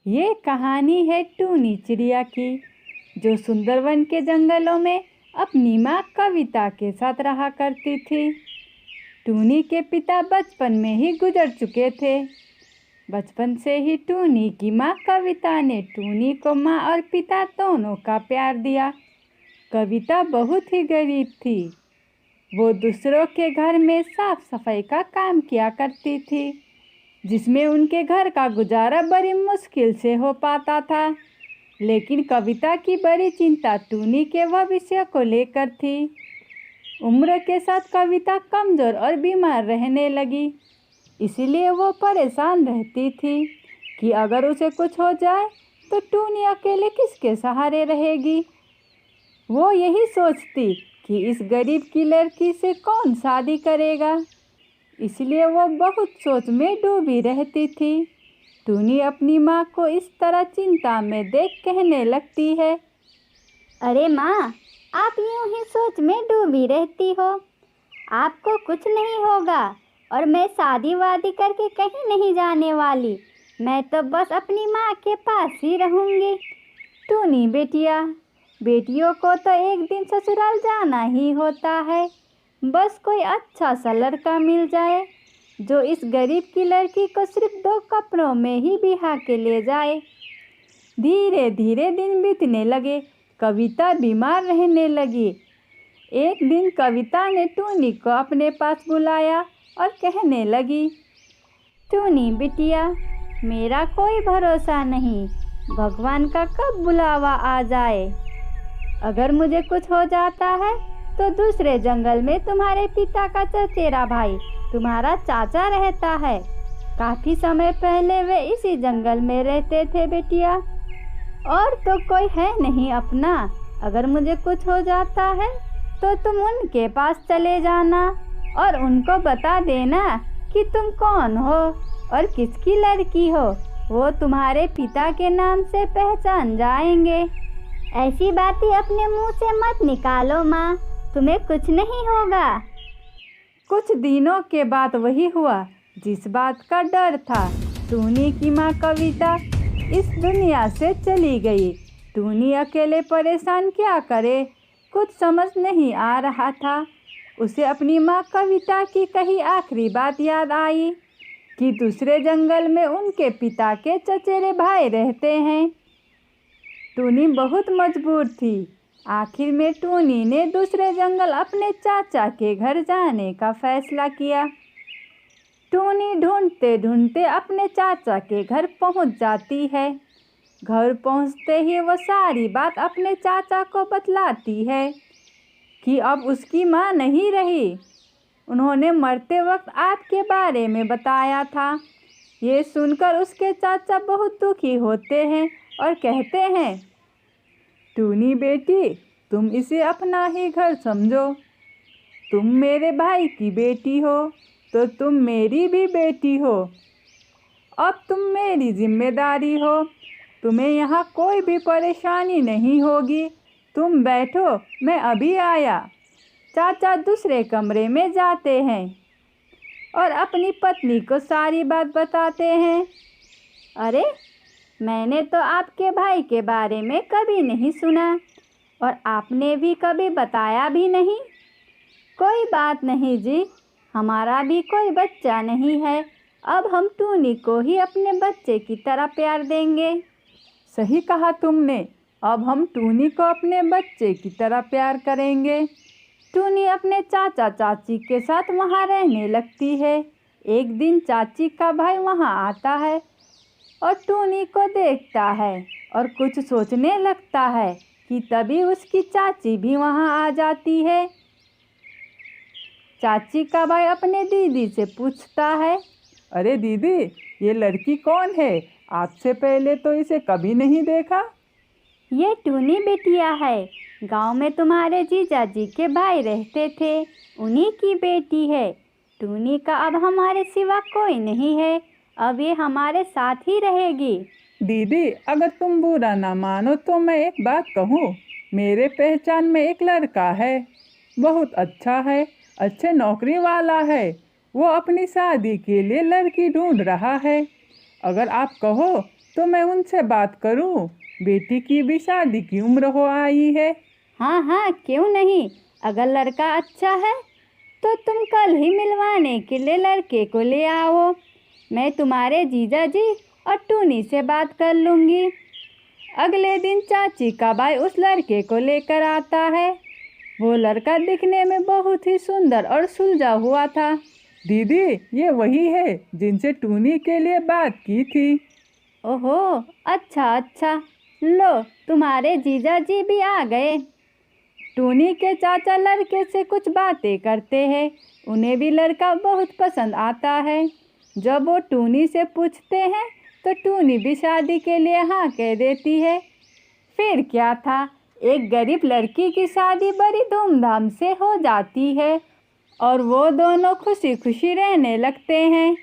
ये कहानी है टूनी चिड़िया की, जो सुंदरवन के जंगलों में अपनी माँ कविता के साथ रहा करती थी। टूनी के पिता बचपन में ही गुजर चुके थे। बचपन से ही टूनी की माँ कविता ने टूनी को माँ और पिता दोनों का प्यार दिया। कविता बहुत ही गरीब थी। वो दूसरों के घर में साफ सफाई का काम किया करती थी, जिसमें उनके घर का गुजारा बड़ी मुश्किल से हो पाता था। लेकिन कविता की बड़ी चिंता टूनी के भविष्य को लेकर थी। उम्र के साथ कविता कमज़ोर और बीमार रहने लगी, इसलिए वो परेशान रहती थी कि अगर उसे कुछ हो जाए तो टूनी अकेले किसके सहारे रहेगी। वो यही सोचती कि इस गरीब की लड़की से कौन शादी करेगा, इसलिए वो बहुत सोच में डूबी रहती थी। टूनी अपनी माँ को इस तरह चिंता में देख कहने लगती है, अरे माँ, आप यूं ही सोच में डूबी रहती हो। आपको कुछ नहीं होगा और मैं शादी वादी करके कहीं नहीं जाने वाली। मैं तो बस अपनी माँ के पास ही रहूँगी। टूनी बेटिया, बेटियों को तो एक दिन ससुराल जाना ही होता है। बस कोई अच्छा सा लड़का मिल जाए जो इस गरीब की लड़की को सिर्फ 2 कपड़ों में ही बिहा के ले जाए। धीरे धीरे दिन बीतने लगे। कविता बीमार रहने लगी। एक दिन कविता ने टूनी को अपने पास बुलाया और कहने लगी, टूनी बिटिया, मेरा कोई भरोसा नहीं, भगवान का कब बुलावा आ जाए। अगर मुझे कुछ हो जाता है तो दूसरे जंगल में तुम्हारे पिता का चचेरा भाई, तुम्हारा चाचा रहता है। काफ़ी समय पहले वे इसी जंगल में रहते थे बेटिया, और तो कोई है नहीं अपना। अगर मुझे कुछ हो जाता है तो तुम उनके पास चले जाना और उनको बता देना कि तुम कौन हो और किसकी लड़की हो। वो तुम्हारे पिता के नाम से पहचान जाएंगे। ऐसी बातें अपने मुंह से मत निकालो माँ, तुम्हें कुछ नहीं होगा। कुछ दिनों के बाद वही हुआ जिस बात का डर था। टूनी की माँ कविता इस दुनिया से चली गई। टूनी अकेले परेशान क्या करे, कुछ समझ नहीं आ रहा था। उसे अपनी माँ कविता की कही आखिरी बात याद आई कि दूसरे जंगल में उनके पिता के चचेरे भाई रहते हैं। टूनी बहुत मजबूर थी। आखिर में टूनी ने दूसरे जंगल अपने चाचा के घर जाने का फैसला किया। टूनी ढूंढते ढूंढते अपने चाचा के घर पहुंच जाती है। घर पहुंचते ही वो सारी बात अपने चाचा को बतलाती है कि अब उसकी माँ नहीं रही। उन्होंने मरते वक्त आपके बारे में बताया था। ये सुनकर उसके चाचा बहुत दुखी होते हैं और कहते हैं, टूनी बेटी, तुम इसे अपना ही घर समझो। तुम मेरे भाई की बेटी हो तो तुम मेरी भी बेटी हो। अब तुम मेरी जिम्मेदारी हो। तुम्हें यहाँ कोई भी परेशानी नहीं होगी। तुम बैठो, मैं अभी आया। चाचा दूसरे कमरे में जाते हैं और अपनी पत्नी को सारी बात बताते हैं। अरे, मैंने तो आपके भाई के बारे में कभी नहीं सुना और आपने भी कभी बताया भी नहीं। कोई बात नहीं जी, हमारा भी कोई बच्चा नहीं है। अब हम टूनी को ही अपने बच्चे की तरह प्यार देंगे। सही कहा तुमने। अब हम टूनी को अपने बच्चे की तरह प्यार करेंगे। टूनी अपने चाचा चाची के साथ वहाँ रहने लगती है। एक दिन चाची का भाई वहाँ आता है और टूनी को देखता है और कुछ सोचने लगता है कि तभी उसकी चाची भी वहाँ आ जाती है। चाची का भाई अपने दीदी से पूछता है, अरे दीदी, ये लड़की कौन है? आपसे पहले तो इसे कभी नहीं देखा। ये टूनी बिटिया है। गांव में तुम्हारे जीजा जी के भाई रहते थे, उन्हीं की बेटी है। टूनी का अब हमारे सिवा कोई नहीं है। अब ये हमारे साथ ही रहेगी। दीदी, अगर तुम बुरा ना मानो तो मैं एक बात कहूँ। मेरे पहचान में एक लड़का है, बहुत अच्छा है, अच्छे नौकरी वाला है। वो अपनी शादी के लिए लड़की ढूंढ रहा है। अगर आप कहो तो मैं उनसे बात करूं। बेटी की भी शादी की उम्र हो आई है। हाँ हाँ, क्यों नहीं। अगर लड़का अच्छा है तो तुम कल ही मिलवाने के लिए लड़के को ले आओ। मैं तुम्हारे जीजा जी और टूनी से बात कर लूँगी। अगले दिन चाची का भाई उस लड़के को लेकर आता है। वो लड़का दिखने में बहुत ही सुंदर और सुलझा हुआ था। दीदी, ये वही है जिनसे टूनी के लिए बात की थी। ओहो, अच्छा अच्छा, लो तुम्हारे जीजा जी भी आ गए। टूनी के चाचा लड़के से कुछ बातें करते हैं। उन्हें भी लड़का बहुत पसंद आता है। जब वो टूनी से पूछते हैं तो टूनी भी शादी के लिए हाँ कह देती है। फिर क्या था, एक गरीब लड़की की शादी बड़ी धूमधाम से हो जाती है और वो दोनों खुशी खुशी रहने लगते हैं।